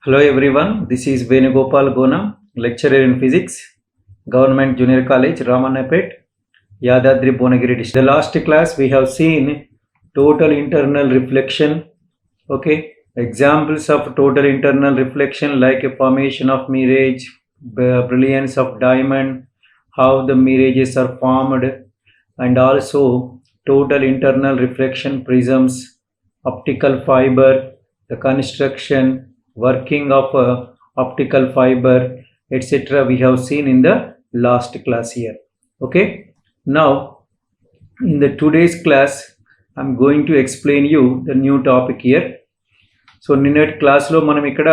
Hello everyone, this is Venugopal Gona, lecturer in physics, Government Junior College, Ramannapet, Yadadri Bhunagiri district. The last class we have seen total internal reflection, okay, examples of total internal reflection like a formation of mirage, brilliance of diamond, how the mirages are formed, and also total internal reflection prisms, optical fiber, the construction, working of optical fiber, etc. we have seen in the last class here. Okay, now in the today's class I'm going to explain you the new topic here. So నిన్నటి క్లాస్లో మనం ఇక్కడ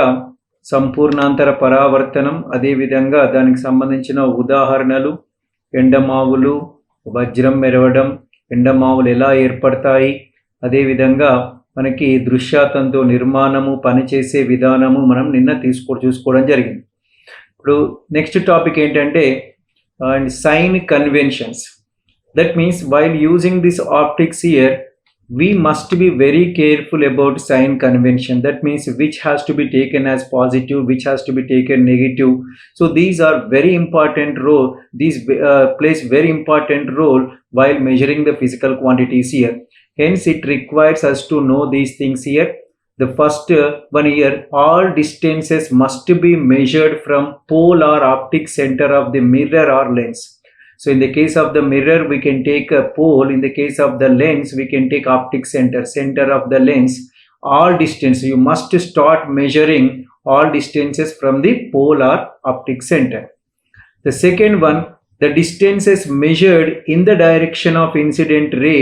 సంపూర్ణాంతర పరావర్తనం, అదేవిధంగా దానికి సంబంధించిన ఉదాహరణలు, ఎండమావులు, వజ్రం మెరవడం, ఎండమావులు ఎలా ఏర్పడతాయి, అదేవిధంగా మనకి దృశ్యాతంతో నిర్మాణము, పనిచేసే విధానము మనం నిన్న చూసుకోవడం జరిగింది. ఇప్పుడు నెక్స్ట్ టాపిక్ ఏంటంటే sign conventions. That means while using this optics here we must be very careful about sign convention. That means which has to be taken as positive, which has to be taken negative. So these are very important role. These plays very important role while measuring the physical quantities here. Hence it requires us to know these things here. The first one here, all distances must be measured from pole or optic center of the mirror or lens. So in the case of the mirror, we can take a pole. In the case of the lens, we can take optic center of the lens. All distance, you must start measuring all distances from the pole or optic center. The second one, the distances measured in the direction of incident ray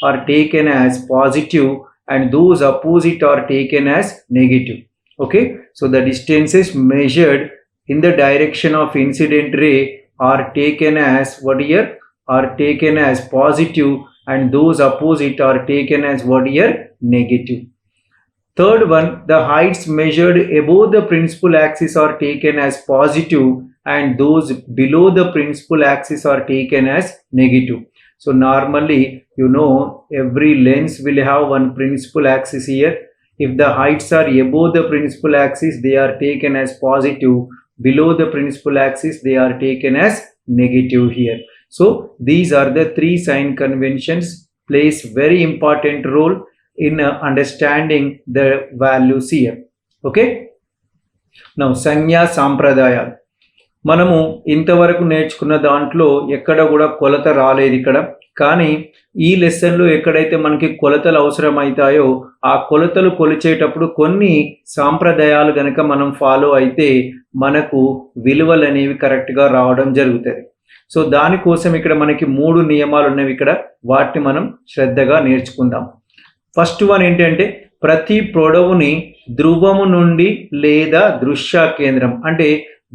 are taken as positive and those opposite are taken as negative. Okay, so the distances measured in the direction of incident ray are taken as what here? Are taken as positive and those opposite are taken as what here? Negative. Third one, the heights measured above the principal axis are taken as positive and those below the principal axis are taken as negative. So normally, you know, every lens will have one principal axis here. If the heights are above the principal axis, they are taken as positive. Below the principal axis, they are taken as negative here. So these are the three sign conventions, plays very important role in understanding the values here. Okay, now సంజ్ఞా సాంప్రదాయాలు. మనము ఇంతవరకు నేర్చుకున్న దాంట్లో ఎక్కడ కూడా కొలత రాలేదు ఇక్కడ, కానీ ఈ లెసన్లో ఎక్కడైతే మనకి కొలతలు అవసరమవుతాయో ఆ కొలతలు కొలిచేటప్పుడు కొన్ని సాంప్రదాయాలు కనుక మనం ఫాలో అయితే మనకు విలువలు అనేవి కరెక్ట్గా రావడం జరుగుతుంది. సో దానికోసం ఇక్కడ మనకి 3 నియమాలు ఉన్నవి ఇక్కడ, వాటిని మనం శ్రద్ధగా నేర్చుకుందాం. ఫస్ట్ వన్ ఏంటంటే ప్రతి పొడవుని ధ్రువము నుండి లేదా దృశ్య కేంద్రం, అంటే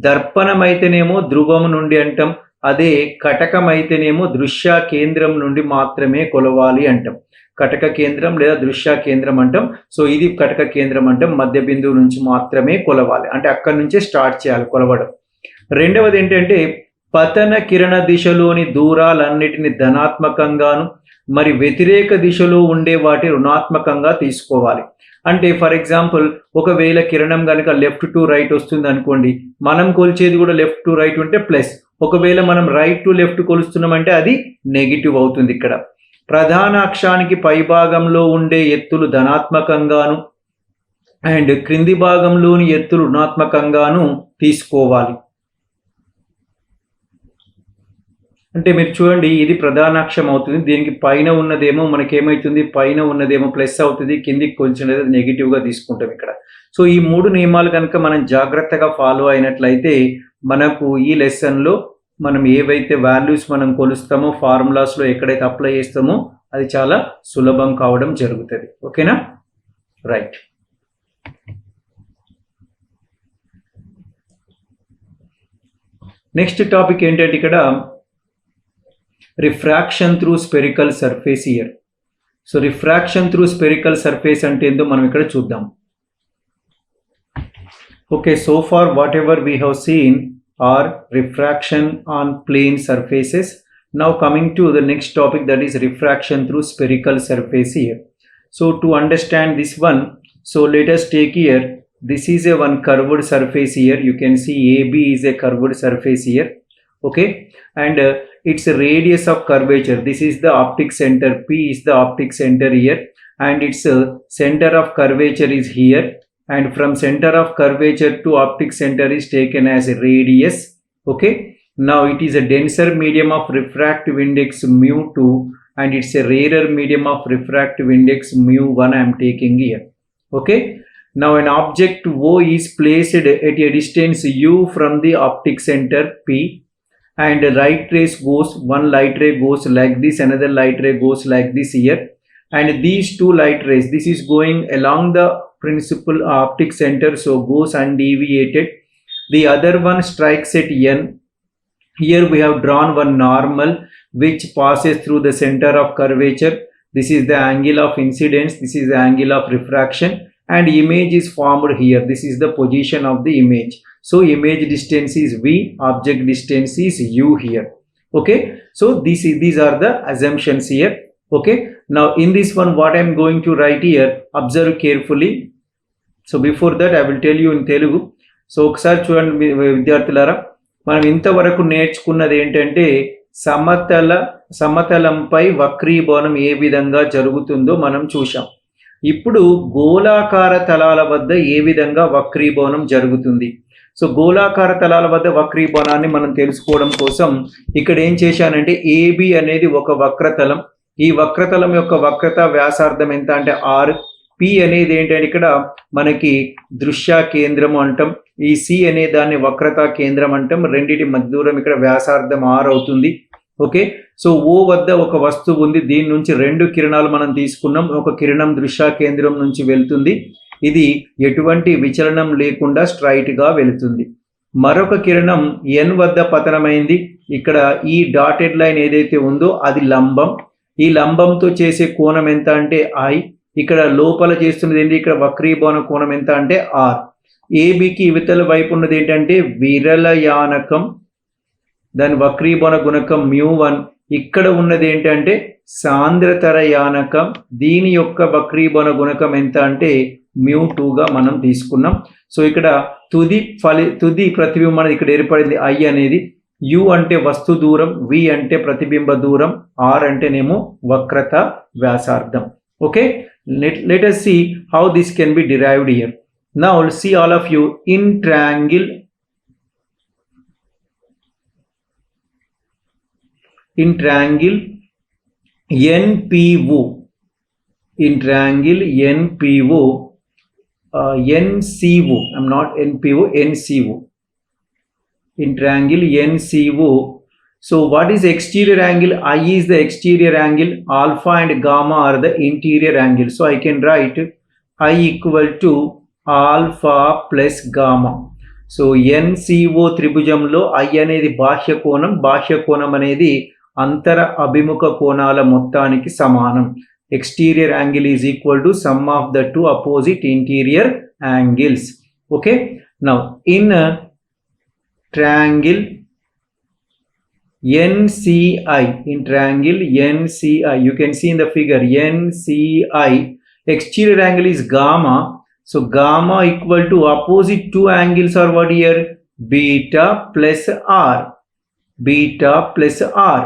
దర్పణం అయితేనేమో ధ్రువము నుండి అంటాం, అదే కటకం అయితేనేమో దృశ్య కేంద్రం నుండి మాత్రమే కొలవాలి అంటాం. కటక కేంద్రం లేదా దృశ్య కేంద్రం అంటాం. సో ఇది కటక కేంద్రం అంటాం, మధ్య బిందువు నుంచి మాత్రమే కొలవాలి, అంటే అక్కడి నుంచే స్టార్ట్ చేయాలి కొలవడం. రెండవది ఏంటంటే పతన కిరణ దిశలోని దూరాలన్నిటిని ధనాత్మకంగాను మరి వ్యతిరేక దిశలో ఉండే వాటి రుణాత్మకంగా తీసుకోవాలి. అంటే ఫర్ ఎగ్జాంపుల్ ఒకవేళ కిరణం కనుక లెఫ్ట్ టు రైట్ వస్తుంది అనుకోండి, మనం కొలిచేది కూడా లెఫ్ట్ టు రైట్ ఉంటే ప్లస్, ఒకవేళ మనం రైట్ టు లెఫ్ట్ కొలుస్తున్నామంటే అది నెగిటివ్ అవుతుంది. ఇక్కడ ప్రధాన అక్షానికి పై భాగంలో ఉండే ఎత్తులు ధనాత్మకంగాను అండ్ క్రింది భాగంలోని ఎత్తులు రుణాత్మకంగాను తీసుకోవాలి. అంటే మీరు చూడండి, ఇది ప్రధాన అక్షం అవుతుంది, దీనికి పైన ఉన్నదేమో మనకేమవుతుంది, పైన ఉన్నదేమో ప్లస్ అవుతుంది, కిందికి కొంచెం నెగిటివ్గా తీసుకుంటాం ఇక్కడ. సో ఈ 3 నియమాలు కనుక మనం జాగ్రత్తగా ఫాలో అయినట్లయితే మనకు ఈ లెసన్లో మనం ఏవైతే వాల్యూస్ మనం కొలుస్తామో ఫార్ములాస్లో ఎక్కడైతే అప్లై చేస్తామో అది చాలా సులభం కావడం జరుగుతుంది. ఓకేనా, రైట్. నెక్స్ట్ టాపిక్ ఏంటంటే ఇక్కడ refraction through spherical surface here. So refraction through spherical surface అంటే ఏందో మనం ఇక్కడ చూద్దాం. Okay, so far whatever we have seen are refraction on plane surfaces. Now coming to the next topic, that is refraction through spherical surface here. So to understand this one, so let us take here this is a one curved surface here. You can see AB is a curved surface here. Okay, and its radius of curvature, this is the optic center, P is the optic center here, and its center of curvature is here, and from center of curvature to optic center is taken as a radius. Okay, now it is a denser medium of refractive index mu2, and it's a rarer medium of refractive index mu1 I am taking here. Okay, now an object O is placed at a distance u from the optic center P, and light rays goes, one light ray goes like this, another light ray goes like this here, and these two light rays, this is going along the principal optic center, so goes undeviated. The other one strikes at N. Here we have drawn one normal which passes through the center of curvature. This is the angle of incidence, this is the angle of refraction, and image is formed here. This is the position of the image. So image distance is V, object distance is U here. Okay, so these are the assumptions here. Okay, now in this one what I am going to write here, observe carefully. So before that I will tell you in Telugu. So ఒకసారి చూడండి విద్యార్థులారా, మనం ఇంతవరకు నేర్చుకున్నది ఏంటంటే సమతలంపై వక్రీభవనం ఏ విధంగా జరుగుతుందో మనం చూశాం. ఇప్పుడు గోళాకార తలాల వద్ద ఏ విధంగా వక్రీభవనం జరుగుతుంది. సో గోళాకార తలాల వద్ద వక్రీభవనాన్ని మనం తెలుసుకోవడం కోసం ఇక్కడ ఏం చేశానంటే AB అనేది ఒక వక్రతలం. ఈ వక్రతలం యొక్క వక్రత వ్యాసార్థం ఎంత అంటే R. P అనేది ఏంటంటే ఇక్కడ మనకి దృశ్య కేంద్రము అంటాం. ఈ C అనే దాన్ని వక్రత కేంద్రం అంటాం. రెండిటి మధ్య దూరం ఇక్కడ వ్యాసార్థం R అవుతుంది. ఓకే, సో O వద్ద ఒక వస్తువు ఉంది, దీని నుంచి రెండు కిరణాలు మనం తీసుకున్నాం. ఒక కిరణం దృశ్య కేంద్రం నుంచి వెళ్తుంది, ఇది ఎటువంటి విచలనం లేకుండా స్ట్రైట్ గా వెళుతుంది. మరొక కిరణం N వద్ద పతనమైంది. ఇక్కడ ఈ డాటెడ్ లైన్ ఏదైతే ఉందో అది లంబం. ఈ లంబంతో చేసే కోణం ఎంత అంటే I. ఇక్కడ లోపల చేస్తున్నది ఏంటి, ఇక్కడ వక్రీభవన కోణం ఎంత అంటే R. ఏబికి ఇవతల వైపు ఉన్నది ఏంటంటే విరళయానకం, దాని వక్రీభవన గుణకం μ1. ఇక్కడ ఉన్నది ఏంటంటే సాంద్రతర యానకం, దీని యొక్క వక్రీభవన గుణకం ఎంత అంటే μ2గా మనం తీసుకున్నాం. సో ఇక్కడ తుది ప్రతిబింబం ఇక్కడ ఏర్పడింది I అనేది. U అంటే వస్తు దూరం, V అంటే ప్రతిబింబ దూరం, R అంటేనేమో వక్రత వ్యాసార్థం. Okay, let us see how this can be derived here. Now see all of you, in triangle NPO, in triangle NPO, NCO, I'm not NPO, NCO, in triangle NCO. So what is exterior angle? I is the exterior angle, alpha and gamma are the interior angle. So I can write I equal to alpha plus gamma. So NCO త్రిభుజంలో I అనేది బాహ్య కోణం, బాహ్య కోణం అనేది అంతర అభిముఖ కోణాల మొత్తానికి సమానం. Exterior angle is equal to sum of the two opposite interior angles. Okay, now in triangle NCI, in triangle NCI, you can see in the figure NCI, exterior angle is gamma. So gamma equal to opposite two angles are what here? Beta plus R, beta plus R,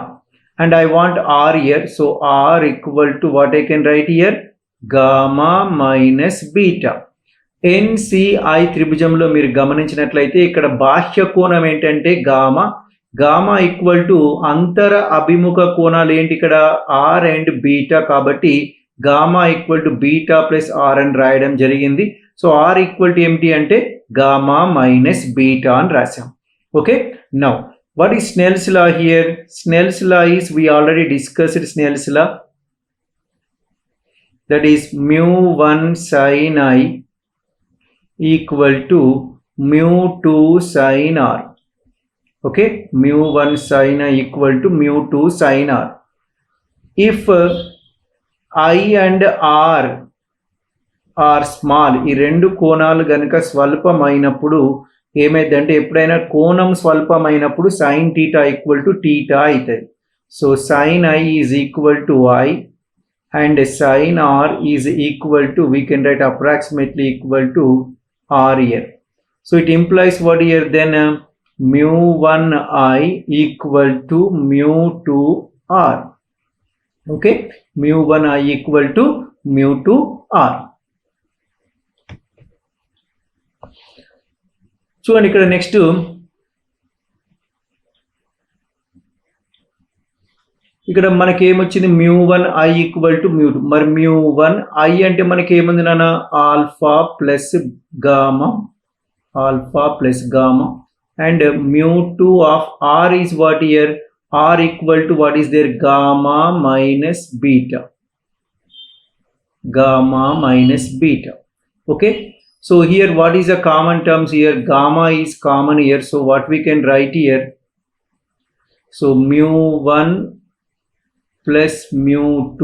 and I want R here. So R equal to what I can write here? Gamma minus beta. NCI త్రిభుజంలో మీరు గమనించినట్లయితే ఇక్కడ బాహ్య కోణం ఏంటంటే gamma. Gamma equal to అంతర అభిముఖ కోణాలు ఏంటి ఇక్కడ R అండ్ బీటా, కాబట్టి gamma equal to beta plus R అని రాయడం జరిగింది. సో R ఈక్వల్ టు ఏమిటి అంటే గామా మైనస్ బీటా అని రాసాం. Okay, now what is Snell's law here? Snell's law is, we already discussed Snell's law, that is mu1 sin I equal to mu2 sin R. Okay, mu1 sin I equal to mu2 sin R. If I and R are small, ఈ రెండు కోణాలు గనుక స్వల్పమైనప్పుడు ఏమైందంటే ఎప్పుడైనా కోణం స్వల్పమైనప్పుడు sin theta equal to theta అవుతుంది. So sin I is equal to I and sin R is equal to, we can write approximately equal to R here. So it implies what here then? Mu1I equal to mu2R. Okay, mu1I equal to mu2R. చూడండి ఇక్కడ next ఇక్కడ మనకి ఏమొచ్చింది mu1I equal to mu2. మరి mu1I అంటే మనకి ఏముంది నాన్న? Alpha plus gamma and mu2 of R is what here? R equal to what is there? Gamma minus beta. Okay, so here what is the common terms here? Gamma is common here, so what we can write here? So mu1 plus mu2,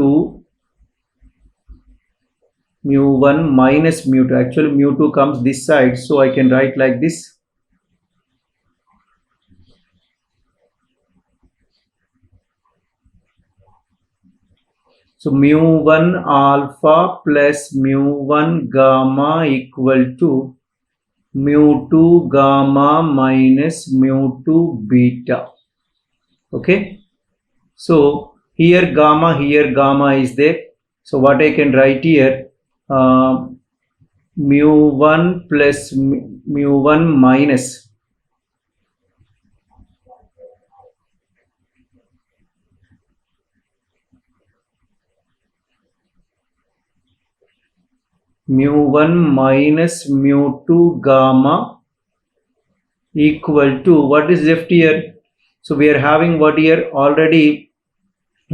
mu1 minus mu2. Actually mu2 comes this side, so I can write like this. So mu1 alpha plus mu1 gamma equal to mu2 gamma minus mu2 beta. Okay, so here gamma is there. So what I can write here? Mu1 plus mu1 minus mu1 minus mu2 gamma equal to what is left here? So we are having what here? Already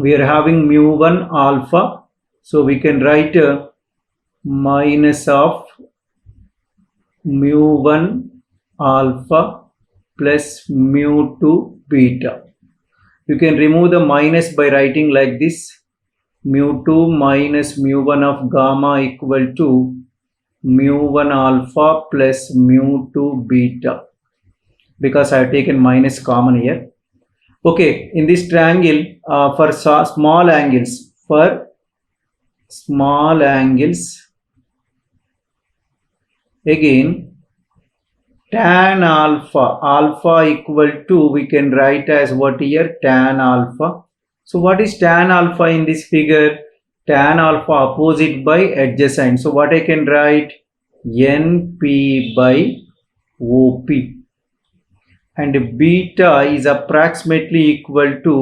we are having mu1 alpha, so we can write minus of mu1 alpha plus mu2 beta. You can remove the minus by writing like this: mu2 minus mu1 of gamma equal to mu1 alpha plus mu2 beta, because I have taken minus common here. Okay, in this triangle, for small angles, again tan alpha equal to, we can write as what here? Tan alpha. So what is tan alpha in this figure? Tan alpha opposite by adjacent. So what I can write? NP by OP. And beta is approximately equal to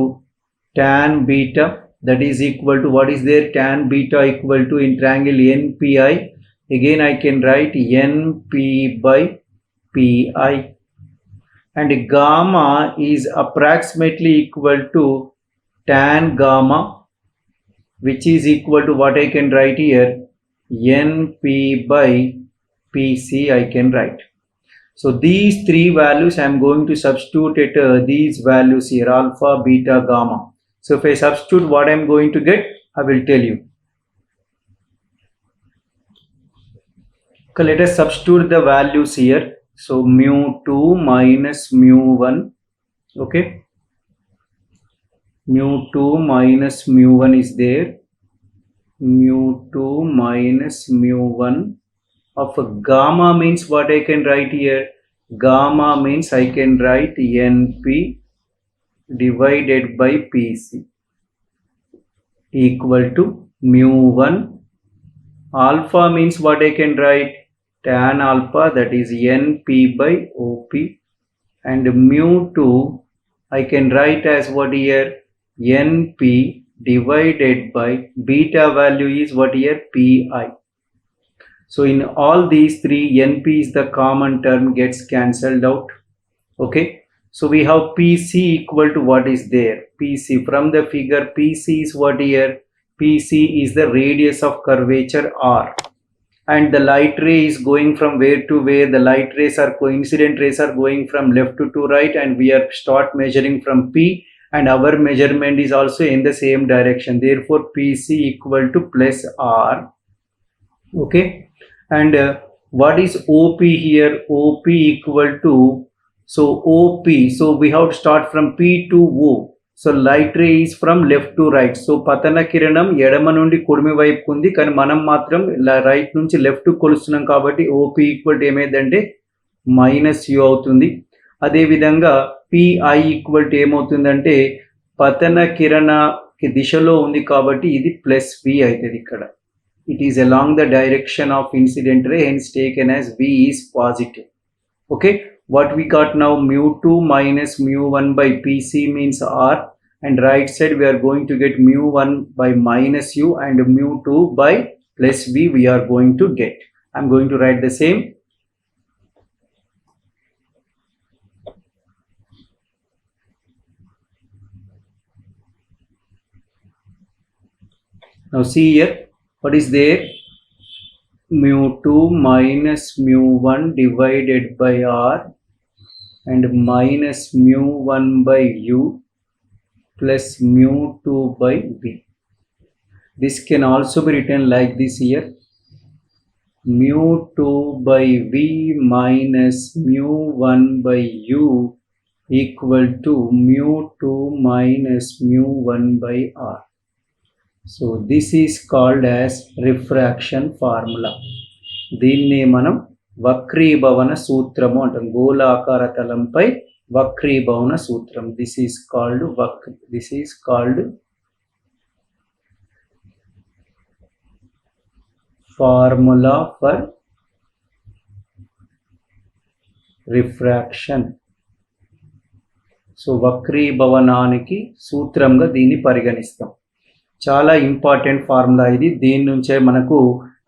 tan beta. That is equal to what is there? Tan beta equal to, in triangle NPI. Again I can write NP by PI. And gamma is approximately equal to tan gamma, which is equal to what I can write here? NP by PC I can write. So these three values I am going to substitute at these values here: alpha, beta, gamma. So if I substitute, what I am going to get, I will tell you. Okay, let us substitute the values here. So mu2 minus mu1. Okay, mu2 minus mu1 is there. Mu2 minus mu1 of gamma means what I can write here? Gamma means I can write NP divided by PC equal to mu1. Alpha means what I can write? Tan alpha, that is NP by OP. And mu2 I can write as what here? NP divided by beta value is what here? PI. So in all these three, NP is the common term, gets cancelled out. Okay, so we have PC equal to what is there? PC from the figure, PC is what here? PC is the radius of curvature R, and the light ray is going from where to where? The light rays are coincident rays are going from left to right, and we are start measuring from P, and our measurement is also in the same direction. Therefore PC equal to plus R. Okay, and what is OP here? OP equal to, so OP, so we have to start from P to O. So light ray is from left to right. So పతన కిరణం ఎడమ నుండి కుడిమి వైపుకు ఉంది, కానీ మనం మాత్రం right నుంచి లెఫ్ట్ కొలుస్తున్నాం కాబట్టి ఓపీ ఈక్వల్ టు ఏమైందంటే -u అవుతుంది. అదేవిధంగా పిఐ ఈక్వల్ టు ఏమవుతుందంటే పతన కిరణ దిశలో ఉంది కాబట్టి ఇది +v అవుతుంది ఇక్కడ. It is along the direction of incident ray, hence taken as v is positive. Okay, what we got now, mu2 minus mu1 by pc means r, and right side we are going to get mu1 by -u and mu2 by +v we are going to get. I'm going to write the same. Now see here, what is there? Mu2 minus mu1 divided by r and minus mu1 by u plus mu2 by v. This can also be written like this here. Mu2 by v minus mu1 by u equal to mu2 minus mu1 by r. So this is called as refraction formula. దీన్ని మనం వక్రీభవన సూత్రము అంటాం. గోళాకార తలంపై వక్రీభవన సూత్రం. This is called formula for refraction. So వక్రీభవనానికి సూత్రంగా దీన్ని పరిగణిస్తాం. చాలా ఇంపార్టెంట్ ఫార్ములా ఇది. దీని నుంచే మనకు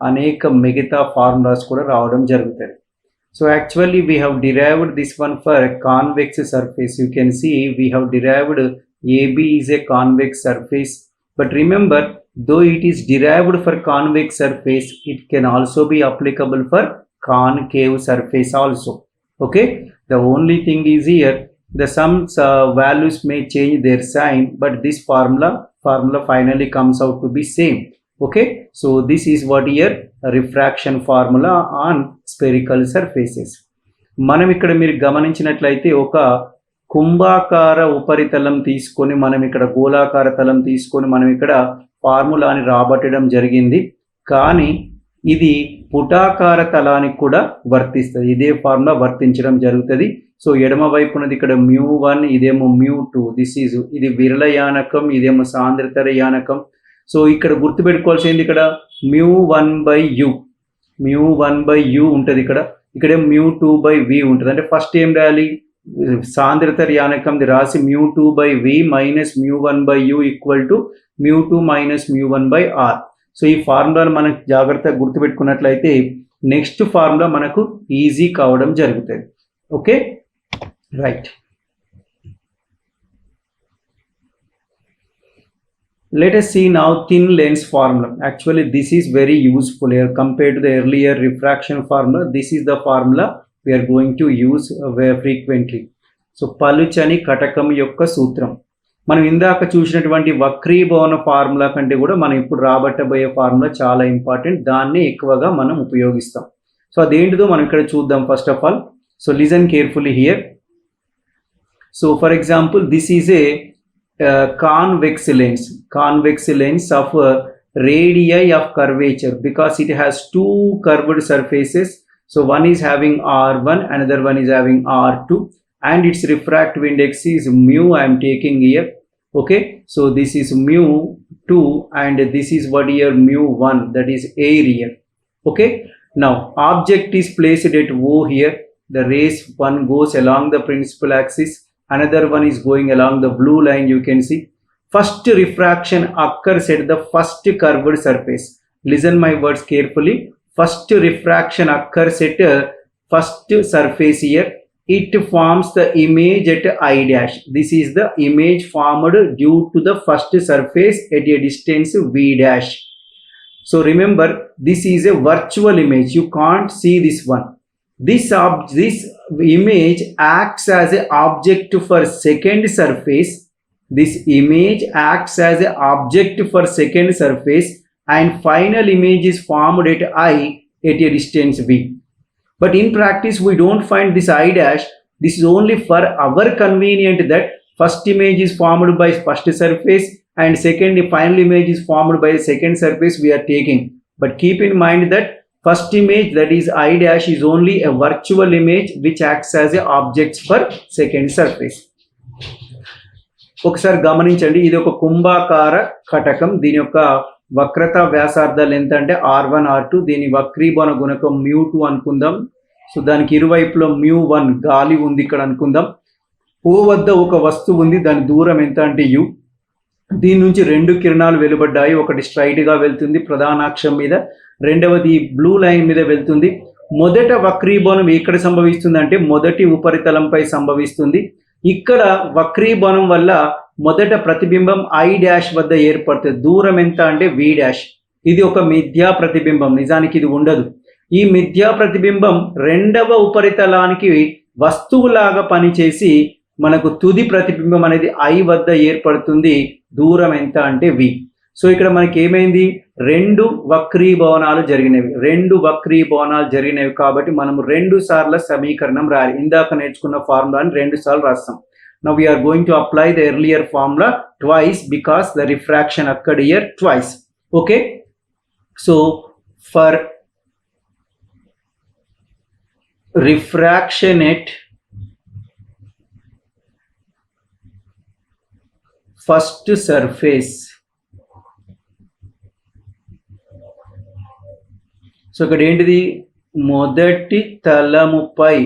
అనేక మిగతా ఫార్ములాస్ కూడా రావడం జరుగుతుంది. So actually we have derived this one for convex surface. You can see we have derived AB is a convex surface, but remember, though it is derived for convex surface, it can also be applicable for concave surface also. Okay, the only thing is here the some values may change their sign, but this formula finally comes out to be same. Okay, so this is what here refraction formula on spherical surfaces. మనం ఇక్కడ మీరు గమనించినట్లయితే ఒక కుంభాకార ఉపరితలం తీసుకొని మనం ఇక్కడ గోళాకార తలం తీసుకొని మనం ఇక్కడ ఫార్ములాని రాబట్టడం జరిగింది. కానీ ఇది పుటాకార తలానికి కూడా వర్తిస్తుంది. ఇదే ఫార్ములా వర్తించడం జరుగుతుంది. సో ఎడమ వైపునది ఇక్కడ mu1, ఇదేమో mu2. ఇది విరళ యానకం, ఇదేమో సాంద్రతర యానకం. సో ఇక్కడ గుర్తుపెట్టుకోవాల్సింది ఇక్కడ mu1 by u ఉంటుంది. ఇక్కడ mu2 by v ఉంటుంది. అంటే ఫస్ట్ ఏం రాయాలి, సాంద్రతర యానకంది రాసి mu2 by v minus mu1 by u equal to mu2 minus mu1 by r. So ఈ ఫార్ములాను మనకు జాగ్రత్తగా గుర్తుపెట్టుకున్నట్లయితే నెక్స్ట్ ఫార్ములా మనకు ఈజీ కావడం జరుగుతుంది. Okay, right. Let us see now thin lens formula. Actually this is very useful here compared to the earlier refraction formula. This is the formula we are going to use very frequently. So పలుచని కటకం యొక్క సూత్రం. మనం ఇందాక చూసినటువంటి వక్రీభవన formula కంటే కూడా మనం ఇప్పుడు రాబట్టబోయే ఫార్ములా చాలా ఇంపార్టెంట్. దాన్ని ఎక్కువగా మనం ఉపయోగిస్తాం. సో అదేంటిదో మనం ఇక్కడ చూద్దాం. First of all, so listen carefully here. So for example this is a convex lens of radii of curvature, because it has two curved surfaces. So one is having r1, another one is having r2, and its refractive index is mu. I am taking here. Okay, so this is mu2 and this is what here mu1, that is area. Okay, now object is placed at O here. The rays one goes along the principal axis, another one is going along the blue line. You can see first refraction occurs at the first curved surface. Listen my words carefully. First refraction occurs at first surface here. It forms the image at I dash. This is the image formed due to the first surface at a distance v dash. So remember, this is a virtual image. You can't see this one. This image acts as an object for second surface. This image acts as an object for second surface, and final image is formed at I at a distance v. But in practice we don't find this I dash. This is only for our convenient that first image is formed by first surface and second final image is formed by second surface we are taking. But keep in mind that first image, that is I dash, is only a virtual image which acts as a object for second surface. ఒకసారి గమనించండి, ఇది ఒక కుంభాకార కటకం. దీని యొక్క వక్రత వ్యాసార్థాలు ఎంత అంటే r1 r2. దీని వక్రీభవన గుణకం μ2 అనుకుందాం. సో దానికి ఇరువైపులో μ1 గాలి ఉంది ఇక్కడ అనుకుందాం. O వద్ద ఒక వస్తువు ఉంది, దాని దూరం ఎంత అంటే u. దీని నుంచి రెండు కిరణాలు వెలువడ్డాయి. ఒకటి స్ట్రైట్ గా వెళ్తుంది ప్రధానాక్షం మీద, రెండవది బ్లూ లైన్ మీద వెళ్తుంది. మొదట వక్రీభవనం ఎక్కడ సంభవిస్తుంది అంటే మొదటి ఉపరితలంపై సంభవిస్తుంది. ఇక్కడ వక్రీభవనం వల్ల మొదట ప్రతిబింబం I డాష్ వద్ద ఏర్పడుతుంది. దూరం ఎంత అంటే v డాష్. ఇది ఒక మిథ్యా ప్రతిబింబం, నిజానికి ఇది ఉండదు. ఈ మిథ్యా ప్రతిబింబం రెండవ ఉపరితలానికి వస్తువులాగా పనిచేసి మనకు తుది ప్రతిబింబం అనేది I వద్ద ఏర్పడుతుంది. దూరం ఎంత అంటే v. సో ఇక్కడ మనకి ఏమైంది, రెండు వక్రీభవనాలు జరిగినవి కాబట్టి మనం 2 సార్ల సమీకరణం రాయాలి. ఇందాక నేర్చుకున్న ఫార్ములాని 2 సార్లు రాస్తాం. Now we are going to apply the earlier formula twice because the refraction occurred here twice. Okay, so for refraction at first surface, so ఇక్కడ ఏంటిది, మొదటి తలముపై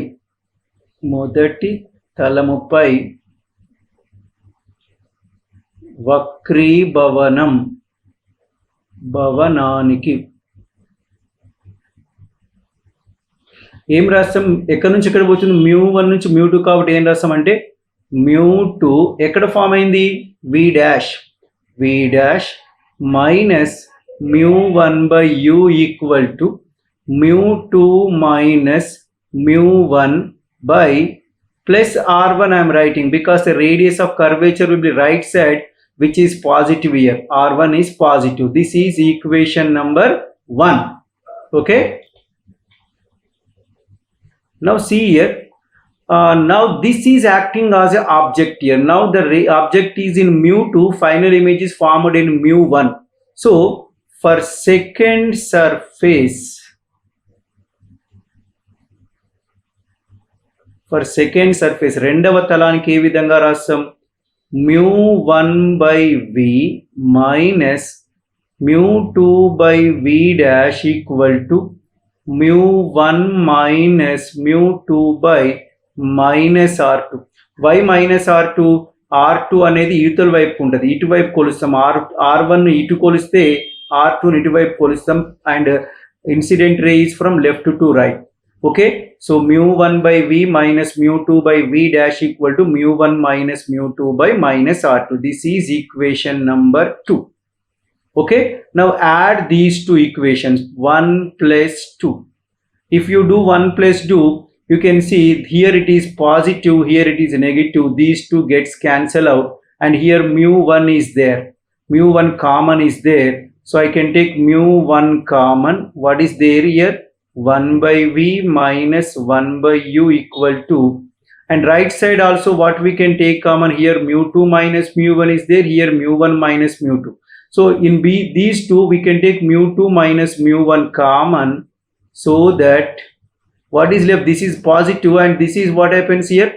భవనానికి ఏం రాస్తాం, ఎక్కడి నుంచి ఎక్కడ పోతుంది, μ1 నుంచి μ2 కాబట్టి ఏం రాస్తాం అంటే μ2 ఎక్కడ ఫామ్ అయింది, v dash minus μ1 by u equal to μ2 minus μ1 by plus r1 I am writing because the radius of curvature will be right side, which is positive here. r1 is positive. This is equation number 1. Okay, now see here, now this is acting as an object here. Now the object is in μ2, final image is formed in μ1. So for second surface, రెండవ తలానికి ఏ విధంగా రాస్తాం, μ1 by v minus μ2 by v dash equal to μ1 minus μ2 by minus r2. y minus r2, r2 అనేది ఇవతల వైపు ఉంటుంది, ఇటువైపు కొలుస్తాం. r1 ఇటు కొలిస్తే r2 ఇటువైపు కొలుస్తాం. And incident ray is from left to right. Okay, so μ1 by v minus μ2 by v dash equal to μ1 minus μ2 by minus r2. This is equation number 2. Okay, now add these two equations, 1 plus 2. If you do 1 plus 2, you can see here it is positive, here it is negative. These two gets cancel out, and here μ1 is there, μ1 common is there. So I can take μ1 common. What is there here, 1 by v minus 1 by u equal to, and right side also what we can take common here, μ2 minus μ1 is there, here μ1 minus μ2. So in these two we can take μ2 minus μ1 common, so that what is left, this is positive and this is what happens here,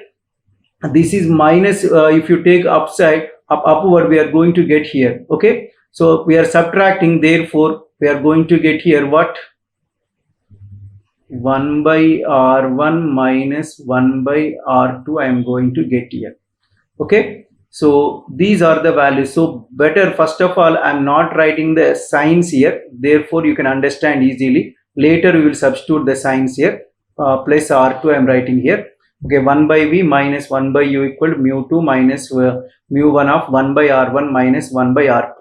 this is minus, if you take upward we are going to get here. Okay, so we are subtracting, therefore we are going to get here what, 1 by r1 minus 1 by r2 I am going to get here. Okay, so these are the values. So better, first of all I am not writing the signs here, therefore you can understand easily. Later we will substitute the signs here. Plus r2 I am writing here. Okay, 1 by v minus 1 by u equal to μ2 minus μ1 of 1 by r1 minus 1 by r2.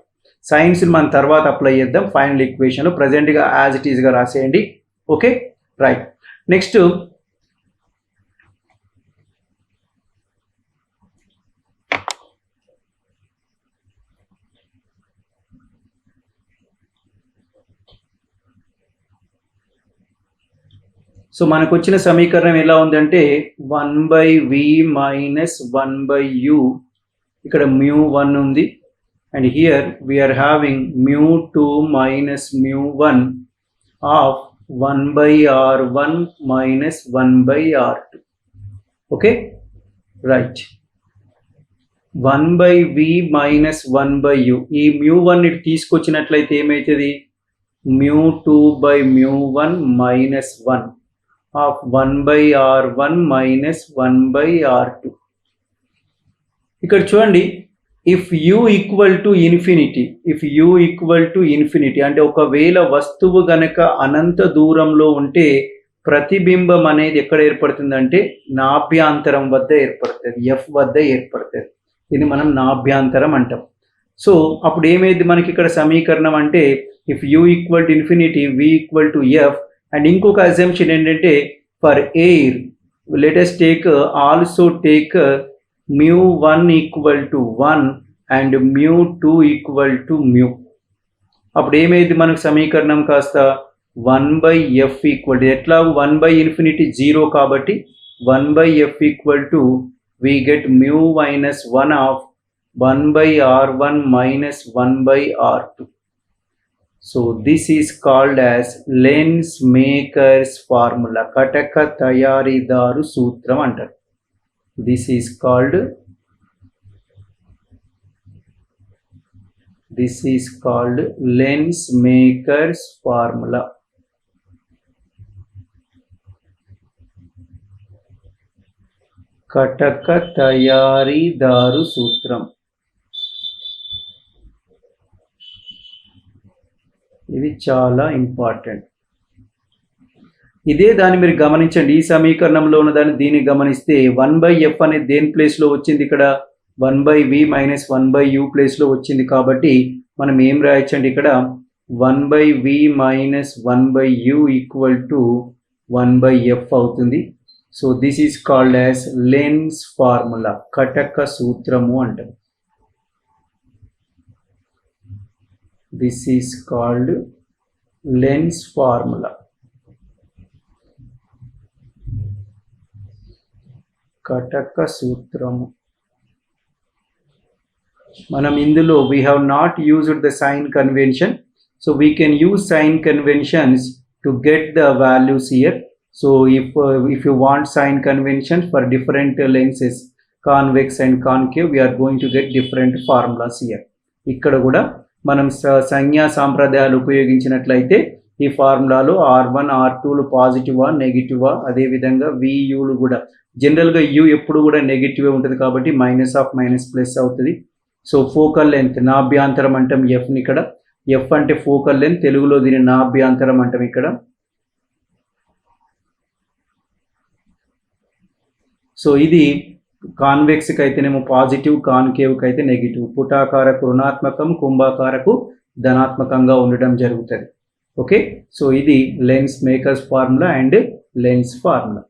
Signs మనం తర్వాత apply చేద్దాం final equation లో. Present గా as it is గా రాసేయండి. Okay, right. Next so మనకు వచ్చిన సమీకరణం ఎలా ఉందంటే 1 by v minus 1 by u ఇక్కడ mu1 ఉంది, and here we are having mu2 minus mu1 of 1 by r1 minus 1 by r2. Okay, right. 1 by v minus 1 by u. ఈ mu1 ఇటు తీసుకొచ్చినట్లయితే ఏమైతుంది, mu2 by mu1 minus 1 of 1 by r1 minus 1 by r2. ఇక్కడ చూడండి, if u equal to infinity, if u equal to infinity అంటే ఒకవేళ వస్తువు గనక అనంత దూరంలో ఉంటే ప్రతిబింబం అనేది ఎక్కడ ఏర్పడుతుందంటే నాభ్యాంతరం వద్ద ఏర్పడుతుంది, f వద్ద ఏర్పడుతుంది. ఇది మనం నాభ్యాంతరం అంటాం. సో అప్పుడు ఏమైంది మనకి ఇక్కడ సమీకరణం అంటే if u equal to infinity, v equal to f. And ఇంకొక అజంప్షన్ ఏంటంటే for air let us take also take mu1 equal to 1 and mu2 equal to mu. అప్పుడు ఏమైంది మనకు సమీకరణం కాస్త 1 by f ఈక్వల్ టు, ఎట్లా 1 by infinity 0 కాబట్టి 1 by f equal to we get mu minus 1 of 1 by r1 minus 1 by r2. So this is called as lens maker's formula, kataka tayaridaru sutram antaru. This is called lens maker's formula. Kataka tayaridaru sutram. ఇది చాలా important. ఇదే దాన్ని మీరు గమనించండి, ఈ సమీకరణంలో ఉన్న దాన్ని దీన్ని గమనిస్తే 1 by f అనేది దేని ప్లేస్లో వచ్చింది, ఇక్కడ 1 by v minus 1 by u ప్లేస్లో వచ్చింది. కాబట్టి మనం ఏం రాయొచ్చండి, ఇక్కడ 1 by v minus 1 by u equal to 1 by f అవుతుంది. So this is called as lens formula, కటక సూత్రము అంటారు. This is called lens formula. Kataka Sutramu. Manam indulo we have not used the sign convention, so we can use sign conventions to get the values here. So if you want sign convention for different lenses, convex and concave, we are going to get different formulas here. Ikkada kuda మనం సంజ్ఞా సాంప్రదాయాలు ఉపయోగించినట్లయితే ఈ ఫార్ములాలో r1 r2లు పాజిటివా నెగిటివా, అదేవిధంగా VUలు కూడా జనరల్గా u ఎప్పుడు కూడా నెగిటివే ఉంటుంది కాబట్టి మైనస్ ఆఫ్ మైనస్ ప్లస్ అవుతుంది. సో ఫోకల్ లెంత్ నాభ్యాంతరం అంటాం ఎఫ్ని, ఇక్కడ ఎఫ్ అంటే ఫోకల్ లెంత్, తెలుగులో దీని నాభ్యాంతరం అంటాం ఇక్కడ. సో ఇది కాన్వెక్స్కి అయితేనేమో పాజిటివ్, కాన్కేవ్కి అయితే నెగిటివ్, పుటాకారకు రుణాత్మకం, కుంభాకారకు ధనాత్మకంగా ఉండడం జరుగుతుంది. ఓకే, సో ఇది lens makers formula and lens formula.